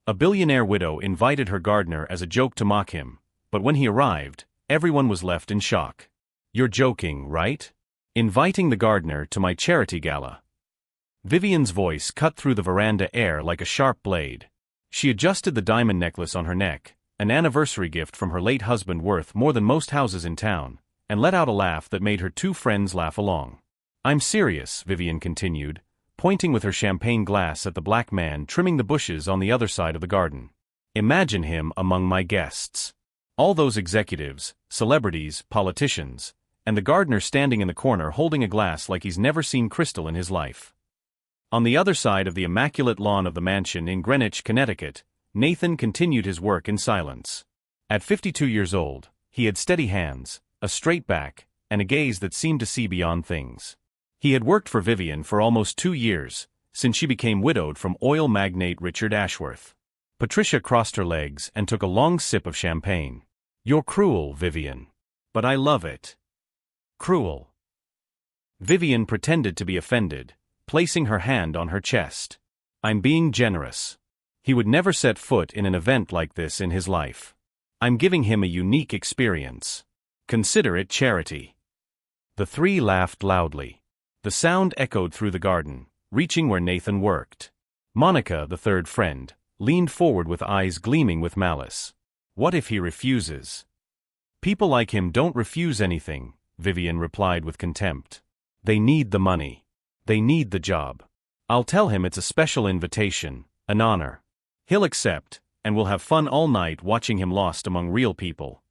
A billionaire widow invited her gardener as a joke to mock him, but when he arrived, everyone was left in shock. "You're joking, right? Inviting the gardener to my charity gala?" Vivian's voice cut through the veranda air like a sharp blade. She adjusted the diamond necklace on her neck, an anniversary gift from her late husband worth more than most houses in town, and let out a laugh that made her two friends laugh along. "I'm serious," Vivian continued, pointing with her champagne glass at the black man trimming the bushes on the other side of the garden. "Imagine him among my guests. All those executives, celebrities, politicians, and the gardener standing in the corner holding a glass like he's never seen crystal in his life." On the other side of the immaculate lawn of the mansion in Greenwich, Connecticut, Nathan continued his work in silence. At 52 years old, he had steady hands, a straight back, and a gaze that seemed to see beyond things. He had worked for Vivian for almost 2 years, since she became widowed from oil magnate Richard Ashworth. Patricia crossed her legs and took a long sip of champagne. "You're cruel, Vivian. But I love it." "Cruel?" Vivian pretended to be offended, placing her hand on her chest. "I'm being generous. He would never set foot in an event like this in his life. I'm giving him a unique experience. Consider it charity." The three laughed loudly. The sound echoed through the garden, reaching where Nathan worked. Monica, the third friend, leaned forward with eyes gleaming with malice. "What if he refuses?" "People like him don't refuse anything," Vivian replied with contempt. "They need the money. They need the job. I'll tell him it's a special invitation, an honor. He'll accept, and we'll have fun all night watching him lost among real people."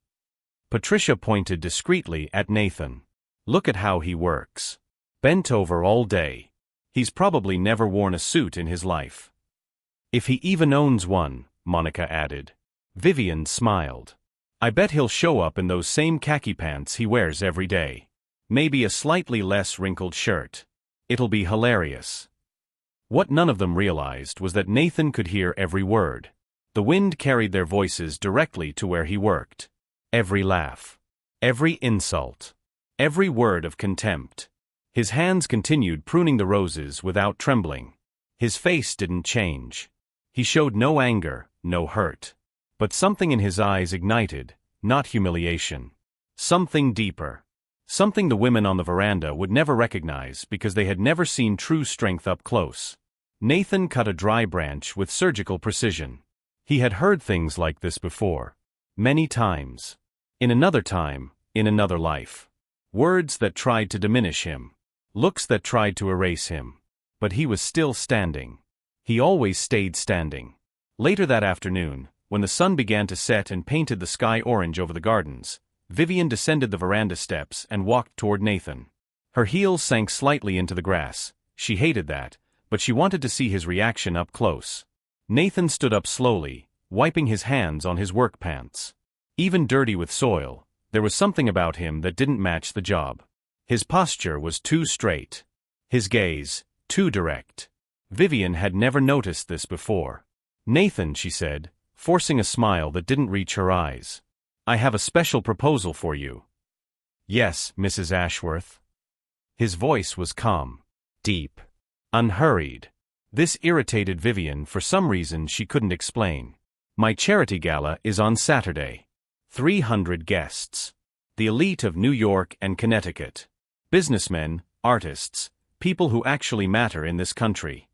Patricia pointed discreetly at Nathan. "Look at how he works. Bent over all day. He's probably never worn a suit in his life." "If he even owns one," Monica added. Vivian smiled. "I bet he'll show up in those same khaki pants he wears every day. Maybe a slightly less wrinkled shirt. It'll be hilarious." What none of them realized was that Nathan could hear every word. The wind carried their voices directly to where he worked. Every laugh. Every insult. Every word of contempt. His hands continued pruning the roses without trembling. His face didn't change. He showed no anger, no hurt. But something in his eyes ignited, not humiliation. Something deeper. Something the women on the veranda would never recognize because they had never seen true strength up close. Nathan cut a dry branch with surgical precision. He had heard things like this before. Many times. In another time, in another life. Words that tried to diminish him. Looks that tried to erase him. But he was still standing. He always stayed standing. Later that afternoon, when the sun began to set and painted the sky orange over the gardens, Vivian descended the veranda steps and walked toward Nathan. Her heels sank slightly into the grass. She hated that, but she wanted to see his reaction up close. Nathan stood up slowly, wiping his hands on his work pants. Even dirty with soil, there was something about him that didn't match the job. His posture was too straight. His gaze, too direct. Vivian had never noticed this before. "Nathan," she said, forcing a smile that didn't reach her eyes. "I have a special proposal for you." "Yes, Mrs. Ashworth." His voice was calm, deep, unhurried. This irritated Vivian for some reason she couldn't explain. "My charity gala is on Saturday. 300 guests. The elite of New York and Connecticut. Businessmen, artists, people who actually matter in this country."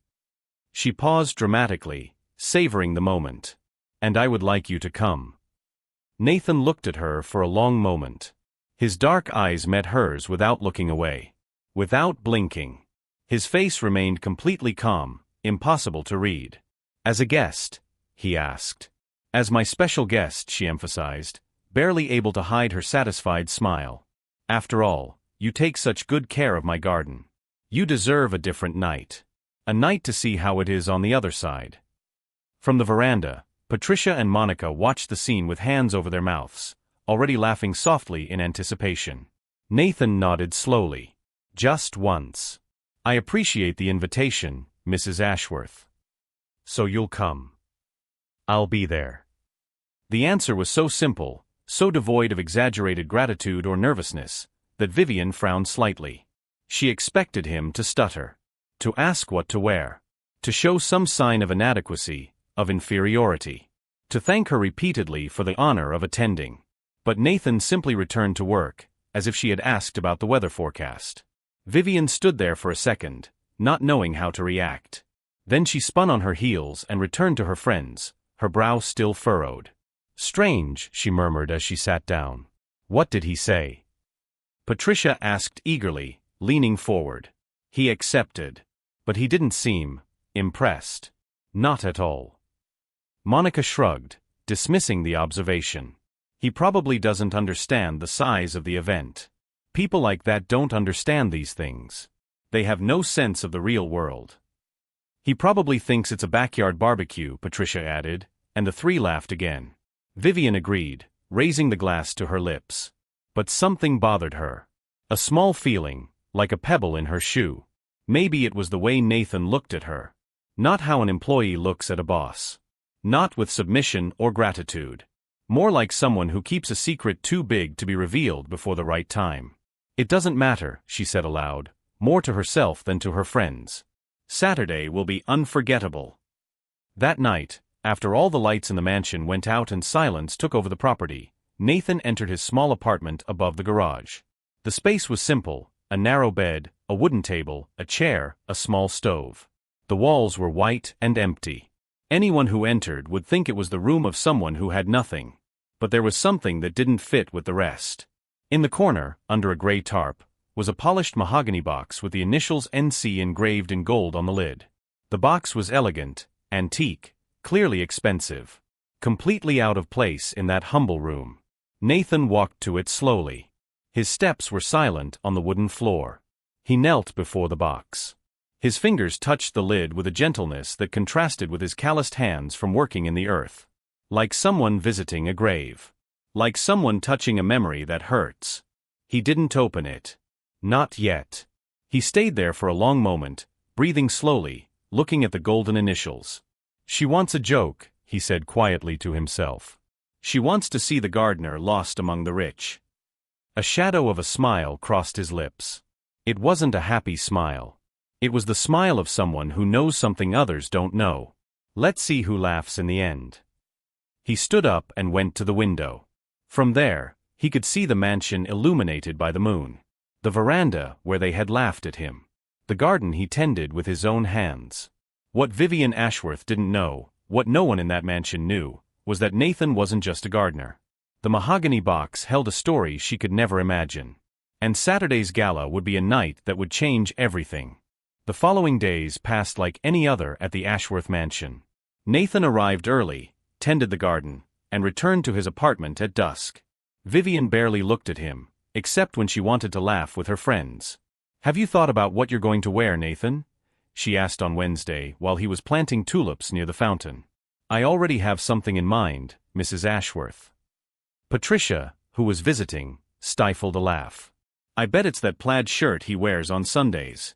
She paused dramatically, savoring the moment. "And I would like you to come." Nathan looked at her for a long moment. His dark eyes met hers without looking away. Without blinking. His face remained completely calm, impossible to read. "As a guest?" he asked. "As my special guest," she emphasized, barely able to hide her satisfied smile. "After all, you take such good care of my garden. You deserve a different night. A night to see how it is on the other side." From the veranda, Patricia and Monica watched the scene with hands over their mouths, already laughing softly in anticipation. Nathan nodded slowly. "Just once. I appreciate the invitation, Mrs. Ashworth. So you'll come?" "I'll be there." The answer was so simple, so devoid of exaggerated gratitude or nervousness, that Vivian frowned slightly. She expected him to stutter. To ask what to wear. To show some sign of inadequacy, of inferiority. To thank her repeatedly for the honor of attending. But Nathan simply returned to work, as if she had asked about the weather forecast. Vivian stood there for a second, not knowing how to react. Then she spun on her heels and returned to her friends, her brow still furrowed. "Strange," she murmured as she sat down. "What did he say?" Patricia asked eagerly, leaning forward. "He accepted. But he didn't seem impressed. Not at all." Monica shrugged, dismissing the observation. "He probably doesn't understand the size of the event. People like that don't understand these things. They have no sense of the real world." "He probably thinks it's a backyard barbecue," Patricia added, and the three laughed again. Vivian agreed, raising the glass to her lips. But something bothered her. A small feeling, like a pebble in her shoe. Maybe it was the way Nathan looked at her. Not how an employee looks at a boss. Not with submission or gratitude. More like someone who keeps a secret too big to be revealed before the right time. "It doesn't matter," she said aloud, more to herself than to her friends. "Saturday will be unforgettable." That night, after all the lights in the mansion went out and silence took over the property, Nathan entered his small apartment above the garage. The space was simple: a narrow bed, a wooden table, a chair, a small stove. The walls were white and empty. Anyone who entered would think it was the room of someone who had nothing. But there was something that didn't fit with the rest. In the corner, under a gray tarp, was a polished mahogany box with the initials NC engraved in gold on the lid. The box was elegant, antique, clearly expensive. Completely out of place in that humble room. Nathan walked to it slowly. His steps were silent on the wooden floor. He knelt before the box. His fingers touched the lid with a gentleness that contrasted with his calloused hands from working in the earth. Like someone visiting a grave. Like someone touching a memory that hurts. He didn't open it. Not yet. He stayed there for a long moment, breathing slowly, looking at the golden initials. "She wants a joke," he said quietly to himself. "She wants to see the gardener lost among the rich." A shadow of a smile crossed his lips. It wasn't a happy smile. It was the smile of someone who knows something others don't know. Let's see who laughs in the end. He stood up and went to the window. From there, he could see the mansion illuminated by the moon. The veranda where they had laughed at him. The garden he tended with his own hands. What Vivian Ashworth didn't know, what no one in that mansion knew, was that Nathan wasn't just a gardener. The mahogany box held a story she could never imagine. And Saturday's gala would be a night that would change everything. The following days passed like any other at the Ashworth mansion. Nathan arrived early, tended the garden, and returned to his apartment at dusk. Vivian barely looked at him, except when she wanted to laugh with her friends. "Have you thought about what you're going to wear, Nathan?" she asked on Wednesday while he was planting tulips near the fountain. "I already have something in mind, Mrs. Ashworth." Patricia, who was visiting, stifled a laugh. "I bet it's that plaid shirt he wears on Sundays."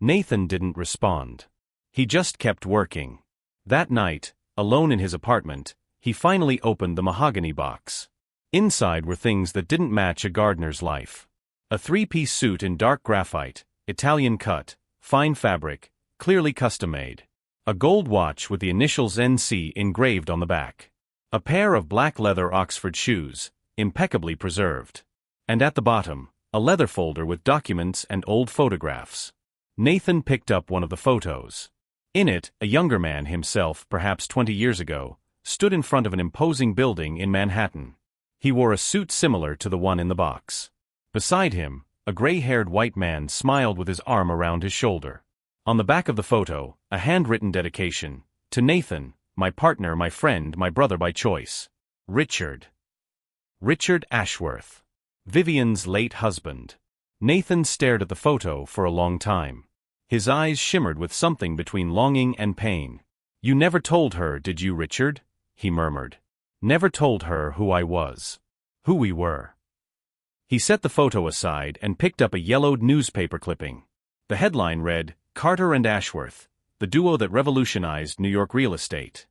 Nathan didn't respond. He just kept working. That night, alone in his apartment, he finally opened the mahogany box. Inside were things that didn't match a gardener's life. A three-piece suit in dark graphite, Italian cut, fine fabric, clearly custom-made. A gold watch with the initials NC engraved on the back. A pair of black leather Oxford shoes, impeccably preserved. And at the bottom, a leather folder with documents and old photographs. Nathan picked up one of the photos. In it, a younger man himself, perhaps 20 years ago, stood in front of an imposing building in Manhattan. He wore a suit similar to the one in the box. Beside him, a gray-haired white man smiled with his arm around his shoulder. On the back of the photo, a handwritten dedication, "To Nathan, my partner, my friend, my brother by choice. Richard." Richard Ashworth. Vivian's late husband. Nathan stared at the photo for a long time. His eyes shimmered with something between longing and pain. "You never told her, did you, Richard?" he murmured. "Never told her who I was. Who we were." He set the photo aside and picked up a yellowed newspaper clipping. The headline read, "Carter and Ashworth, the duo that revolutionized New York real estate."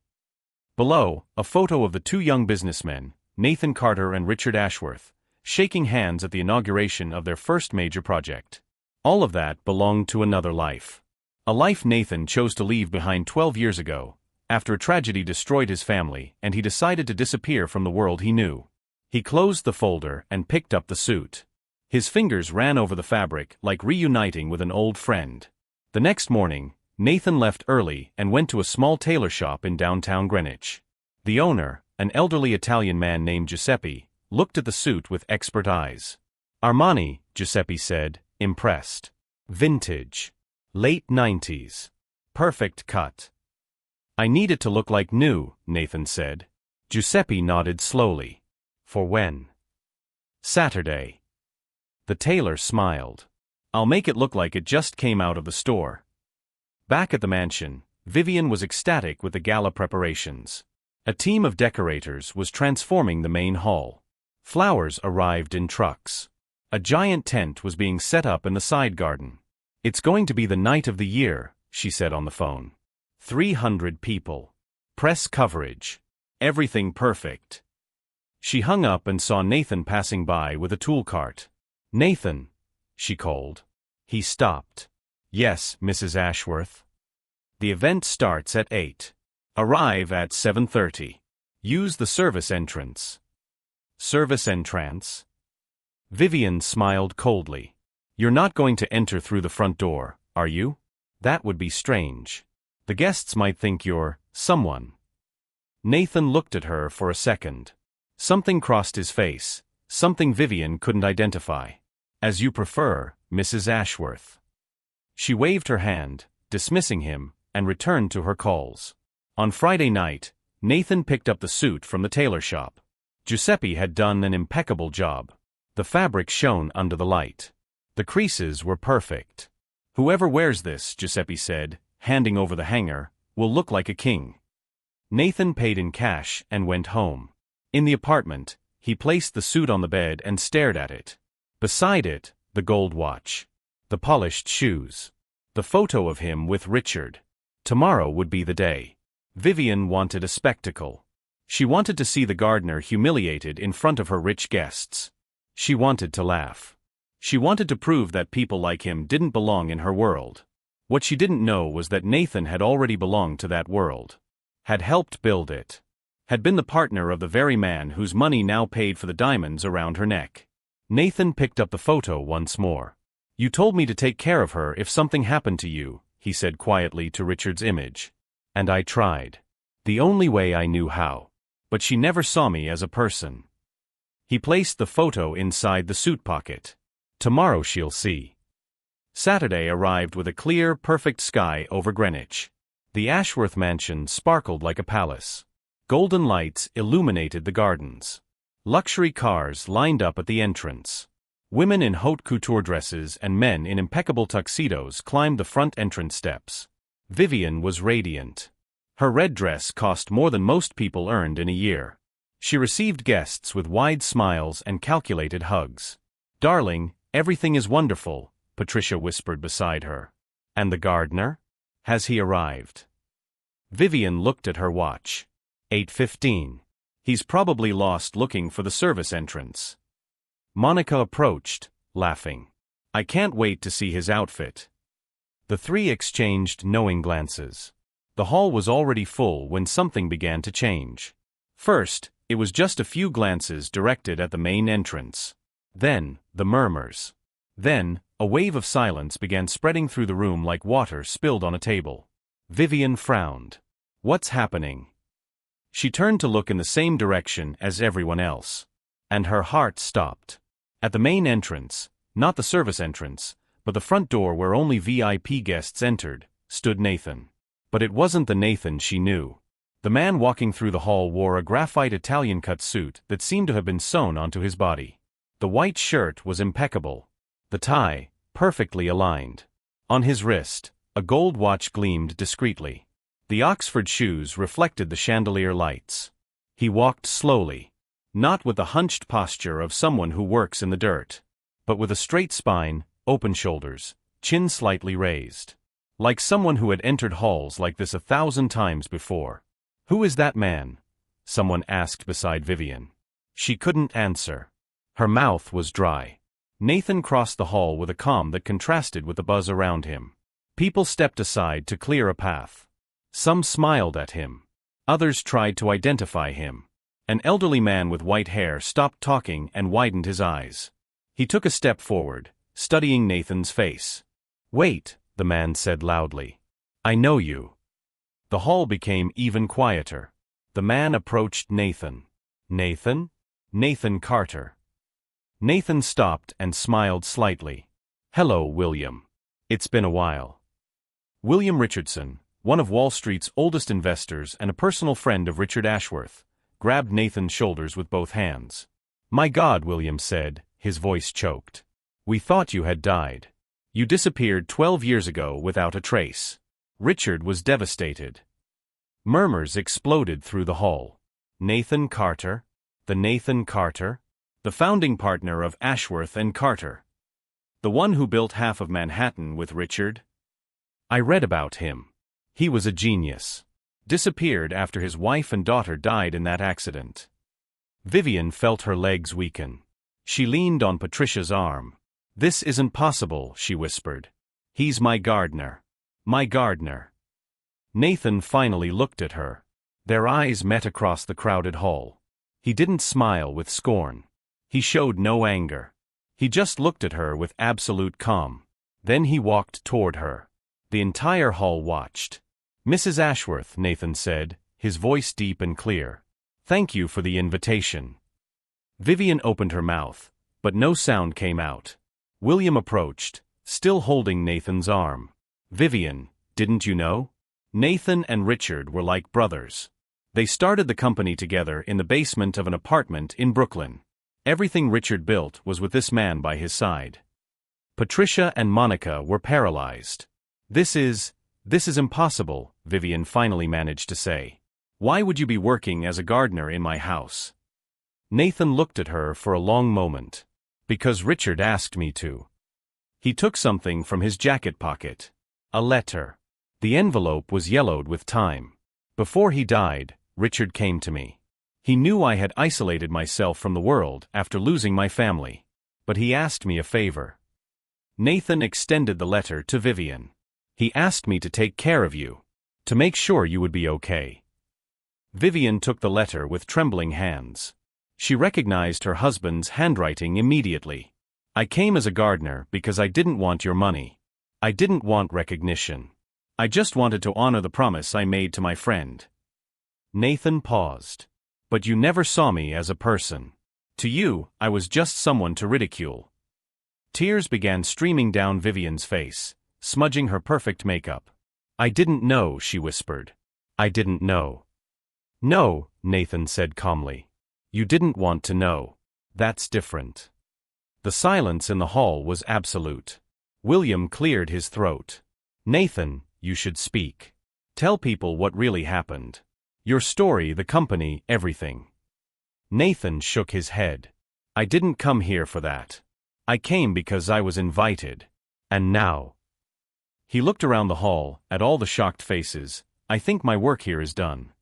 Below, a photo of the two young businessmen, Nathan Carter and Richard Ashworth, shaking hands at the inauguration of their first major project. All of that belonged to another life. A life Nathan chose to leave behind 12 years ago, after a tragedy destroyed his family and he decided to disappear from the world he knew. He closed the folder and picked up the suit. His fingers ran over the fabric like reuniting with an old friend. The next morning, Nathan left early and went to a small tailor shop in downtown Greenwich. The owner, an elderly Italian man named Giuseppe, looked at the suit with expert eyes. "Armani," Giuseppe said, impressed. "Vintage. Late 90s. Perfect cut." "I need it to look like new," Nathan said. Giuseppe nodded slowly. "For when?" "Saturday." The tailor smiled. "I'll make it look like it just came out of the store." Back at the mansion, Vivian was ecstatic with the gala preparations. A team of decorators was transforming the main hall. Flowers arrived in trucks. A giant tent was being set up in the side garden. "It's going to be the night of the year," she said on the phone. 300 people. Press coverage. Everything perfect. She hung up and saw Nathan passing by with a tool cart. "Nathan," she called. He stopped. "Yes, Mrs. Ashworth." "The event starts at 8. Arrive at 7:30. Use the service entrance." "Service entrance?" Vivian smiled coldly. "You're not going to enter through the front door, are you? That would be strange. The guests might think you're someone." Nathan looked at her for a second. Something crossed his face, something Vivian couldn't identify. "As you prefer, Mrs. Ashworth." She waved her hand, dismissing him, and returned to her calls. On Friday night, Nathan picked up the suit from the tailor shop. Giuseppe had done an impeccable job. The fabric shone under the light. The creases were perfect. "Whoever wears this," Giuseppe said, handing over the hanger, "will look like a king." Nathan paid in cash and went home. In the apartment, he placed the suit on the bed and stared at it. Beside it, the gold watch. The polished shoes. The photo of him with Richard. Tomorrow would be the day. Vivian wanted a spectacle. She wanted to see the gardener humiliated in front of her rich guests. She wanted to laugh. She wanted to prove that people like him didn't belong in her world. What she didn't know was that Nathan had already belonged to that world. Had helped build it. Had been the partner of the very man whose money now paid for the diamonds around her neck. Nathan picked up the photo once more. "You told me to take care of her if something happened to you," he said quietly to Richard's image. "And I tried. The only way I knew how. But she never saw me as a person." He placed the photo inside the suit pocket. "Tomorrow she'll see." Saturday arrived with a clear, perfect sky over Greenwich. The Ashworth mansion sparkled like a palace. Golden lights illuminated the gardens. Luxury cars lined up at the entrance. Women in haute couture dresses and men in impeccable tuxedos climbed the front entrance steps. Vivian was radiant. Her red dress cost more than most people earned in a year. She received guests with wide smiles and calculated hugs. "Darling, everything is wonderful," Patricia whispered beside her. "And the gardener? Has he arrived?" Vivian looked at her watch. 8:15. "He's probably lost looking for the service entrance." Monica approached, laughing. "I can't wait to see his outfit." The three exchanged knowing glances. The hall was already full when something began to change. First, it was just a few glances directed at the main entrance. Then, the murmurs. Then, a wave of silence began spreading through the room like water spilled on a table. Vivian frowned. "What's happening?" She turned to look in the same direction as everyone else. And her heart stopped. At the main entrance, not the service entrance, but the front door where only VIP guests entered, stood Nathan. But it wasn't the Nathan she knew. The man walking through the hall wore a graphite Italian-cut suit that seemed to have been sewn onto his body. The white shirt was impeccable. The tie, perfectly aligned. On his wrist, a gold watch gleamed discreetly. The Oxford shoes reflected the chandelier lights. He walked slowly. Not with the hunched posture of someone who works in the dirt, but with a straight spine, open shoulders, chin slightly raised. Like someone who had entered halls like this 1,000 times before. "Who is that man?" someone asked beside Vivian. She couldn't answer. Her mouth was dry. Nathan crossed the hall with a calm that contrasted with the buzz around him. People stepped aside to clear a path. Some smiled at him. Others tried to identify him. An elderly man with white hair stopped talking and widened his eyes. He took a step forward, studying Nathan's face. "Wait," the man said loudly. "I know you." The hall became even quieter. The man approached Nathan. "Nathan?" "Nathan Carter." Nathan stopped and smiled slightly. "Hello, William. It's been a while." William Richardson, one of Wall Street's oldest investors and a personal friend of Richard Ashworth, grabbed Nathan's shoulders with both hands. "My God," William said, his voice choked. "We thought you had died. You disappeared 12 years ago without a trace." Richard was devastated. Murmurs exploded through the hall. Nathan Carter? The Nathan Carter? The founding partner of Ashworth and Carter. The one who built half of Manhattan with Richard? I read about him. He was a genius. Disappeared after his wife and daughter died in that accident. Vivian felt her legs weaken. She leaned on Patricia's arm. "This isn't possible," she whispered. "He's my gardener. My gardener." Nathan finally looked at her. Their eyes met across the crowded hall. He didn't smile with scorn. He showed no anger. He just looked at her with absolute calm. Then he walked toward her. The entire hall watched. "Mrs. Ashworth," Nathan said, his voice deep and clear. "Thank you for the invitation." Vivian opened her mouth, but no sound came out. William approached, still holding Nathan's arm. "Vivian, didn't you know? Nathan and Richard were like brothers. They started the company together in the basement of an apartment in Brooklyn. Everything Richard built was with this man by his side." Patricia and Monica were paralyzed. This is impossible," Vivian finally managed to say. "Why would you be working as a gardener in my house?" Nathan looked at her for a long moment. "Because Richard asked me to." He took something from his jacket pocket. A letter. The envelope was yellowed with time. "Before he died, Richard came to me. He knew I had isolated myself from the world after losing my family. But he asked me a favor." Nathan extended the letter to Vivian. "He asked me to take care of you. To make sure you would be okay." Vivian took the letter with trembling hands. She recognized her husband's handwriting immediately. "I came as a gardener because I didn't want your money. I didn't want recognition. I just wanted to honor the promise I made to my friend." Nathan paused. "But you never saw me as a person. To you, I was just someone to ridicule." Tears began streaming down Vivian's face, smudging her perfect makeup. "I didn't know," she whispered. "I didn't know." "No," Nathan said calmly. "You didn't want to know. That's different." The silence in the hall was absolute. William cleared his throat. "Nathan, you should speak. Tell people what really happened. Your story, the company, everything." Nathan shook his head. "I didn't come here for that. I came because I was invited. And now." He looked around the hall, at all the shocked faces. "I think my work here is done."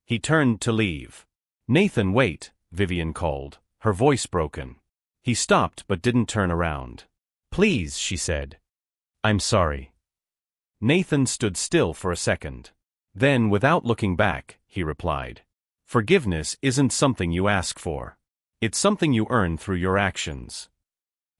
He turned to leave. "Nathan, wait," Vivian called, her voice broken. He stopped but didn't turn around. "Please," she said. "I'm sorry." Nathan stood still for a second. Then, without looking back, he replied, "Forgiveness isn't something you ask for. It's something you earn through your actions."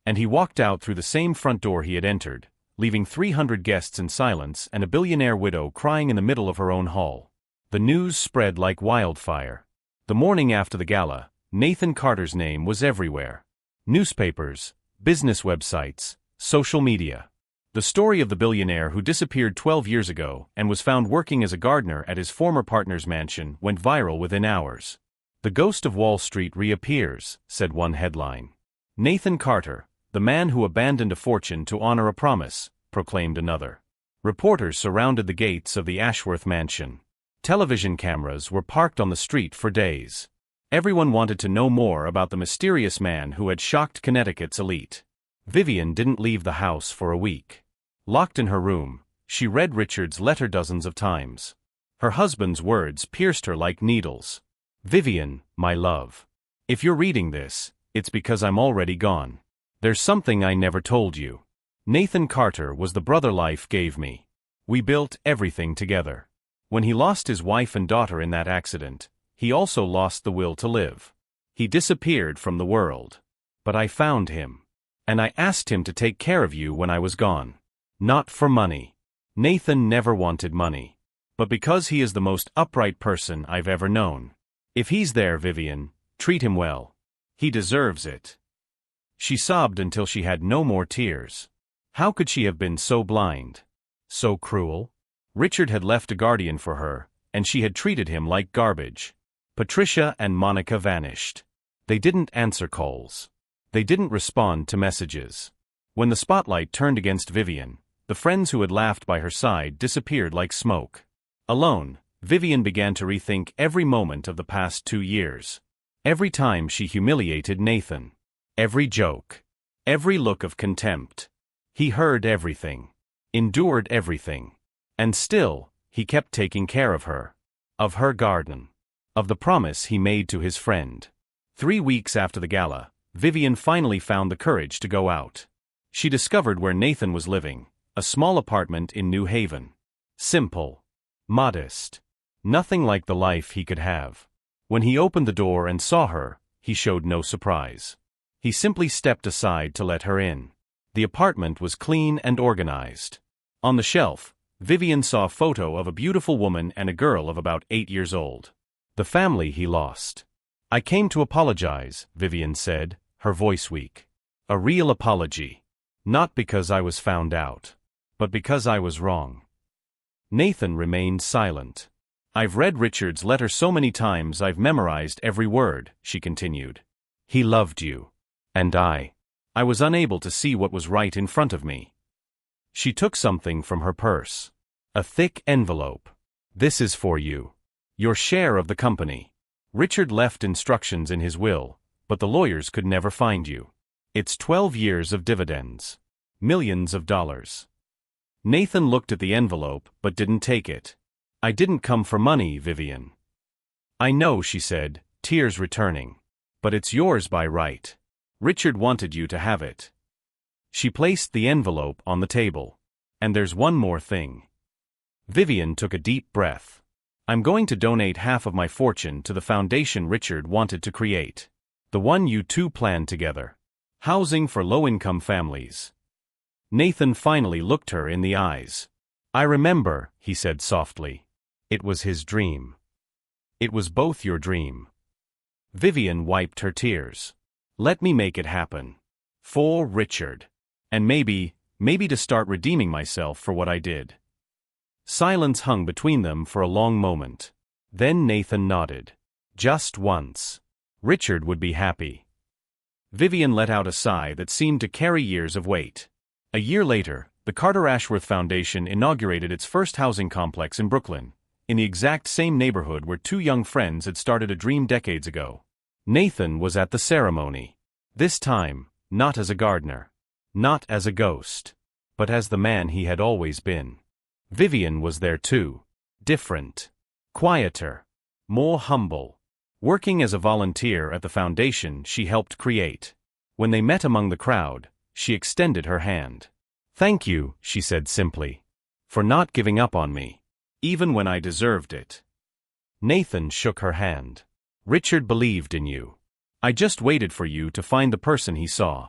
And he walked out through the same front door he had entered, leaving 300 guests in silence and a billionaire widow crying in the middle of her own hall. The news spread like wildfire. The morning after the gala, Nathan Carter's name was everywhere. Newspapers, business websites, social media. The story of the billionaire who disappeared 12 years ago and was found working as a gardener at his former partner's mansion went viral within hours. "The ghost of Wall Street reappears," said one headline. "Nathan Carter, the man who abandoned a fortune to honor a promise," proclaimed another. Reporters surrounded the gates of the Ashworth mansion. Television cameras were parked on the street for days. Everyone wanted to know more about the mysterious man who had shocked Connecticut's elite. Vivian didn't leave the house for a week. Locked in her room, she read Richard's letter dozens of times. Her husband's words pierced her like needles. "Vivian, my love. If you're reading this, it's because I'm already gone. There's something I never told you. Nathan Carter was the brother life gave me. We built everything together. When he lost his wife and daughter in that accident, he also lost the will to live. He disappeared from the world. But I found him. And I asked him to take care of you when I was gone. Not for money. Nathan never wanted money. But because he is the most upright person I've ever known. If he's there, Vivian, treat him well. He deserves it. She sobbed until she had no more tears. How could she have been so blind? So cruel? Richard had left a guardian for her, and she had treated him like garbage. Patricia and Monica vanished. They didn't answer calls. They didn't respond to messages. When the spotlight turned against Vivian, the friends who had laughed by her side disappeared like smoke. Alone, Vivian began to rethink every moment of the past 2 years. Every time she humiliated Nathan. Every joke. Every look of contempt. He heard everything. Endured everything. And still, he kept taking care of her. Of her garden. Of the promise he made to his friend. 3 weeks after the gala, Vivian finally found the courage to go out. She discovered where Nathan was living, a small apartment in New Haven. Simple. Modest. Nothing like the life he could have. When he opened the door and saw her, he showed no surprise. He simply stepped aside to let her in. The apartment was clean and organized. On the shelf, Vivian saw a photo of a beautiful woman and a girl of about 8 years old. The family he lost. I came to apologize, Vivian said, her voice weak. A real apology. Not because I was found out. But because I was wrong. Nathan remained silent. I've read Richard's letter so many times I've memorized every word, she continued. He loved you. And I was unable to see what was right in front of me. She took something from her purse. A thick envelope. This is for you. Your share of the company. Richard left instructions in his will, but the lawyers could never find you. It's 12 years of dividends. Millions of dollars. Nathan looked at the envelope but didn't take it. I didn't come for money, Vivian. I know, she said, tears returning. But it's yours by right. Richard wanted you to have it. She placed the envelope on the table. And there's one more thing. Vivian took a deep breath. I'm going to donate half of my fortune to the foundation Richard wanted to create. The one you two planned together. Housing for low-income families. Nathan finally looked her in the eyes. I remember, he said softly. It was his dream. It was both your dream. Vivian wiped her tears. Let me make it happen. For Richard. And maybe to start redeeming myself for what I did. Silence hung between them for a long moment. Then Nathan nodded. Just once. Richard would be happy. Vivian let out a sigh that seemed to carry years of weight. A year later, the Carter Ashworth Foundation inaugurated its first housing complex in Brooklyn, in the exact same neighborhood where 2 young friends had started a dream decades ago. Nathan was at the ceremony. This time, not as a gardener. Not as a ghost. But as the man he had always been. Vivian was there too. Different. Quieter. More humble. Working as a volunteer at the foundation she helped create. When they met among the crowd, she extended her hand. Thank you, she said simply. For not giving up on me. Even when I deserved it. Nathan shook her hand. Richard believed in you. I just waited for you to find the person he saw.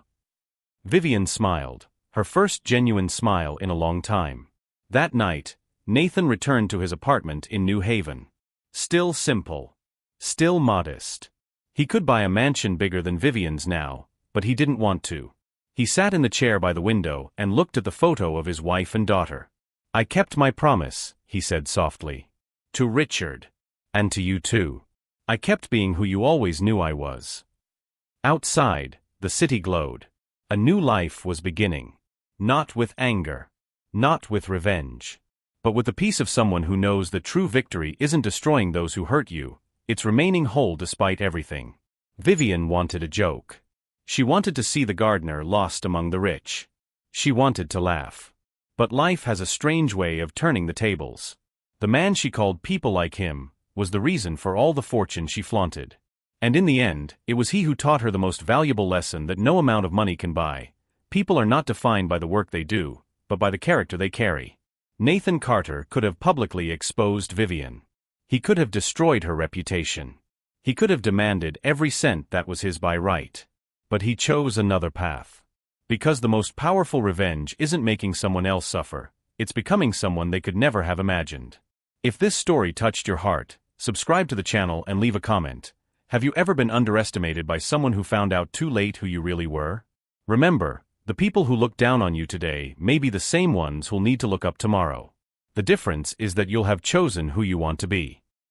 Vivian smiled, her first genuine smile in a long time. That night, Nathan returned to his apartment in New Haven. Still simple. Still modest. He could buy a mansion bigger than Vivian's now, but he didn't want to. He sat in the chair by the window and looked at the photo of his wife and daughter. I kept my promise, he said softly. To Richard. And to you too. I kept being who you always knew I was. Outside, the city glowed. A new life was beginning. Not with anger. Not with revenge. But with the peace of someone who knows that true victory isn't destroying those who hurt you, it's remaining whole despite everything. Vivian wanted a joke. She wanted to see the gardener lost among the rich. She wanted to laugh. But life has a strange way of turning the tables. The man she called people like him was the reason for all the fortune she flaunted. And in the end, it was he who taught her the most valuable lesson that no amount of money can buy. People are not defined by the work they do, but by the character they carry. Nathan Carter could have publicly exposed Vivian. He could have destroyed her reputation. He could have demanded every cent that was his by right. But he chose another path. Because the most powerful revenge isn't making someone else suffer, it's becoming someone they could never have imagined. If this story touched your heart, subscribe to the channel and leave a comment. Have you ever been underestimated by someone who found out too late who you really were? Remember, the people who look down on you today may be the same ones who'll need to look up tomorrow. The difference is that you'll have chosen who you want to be.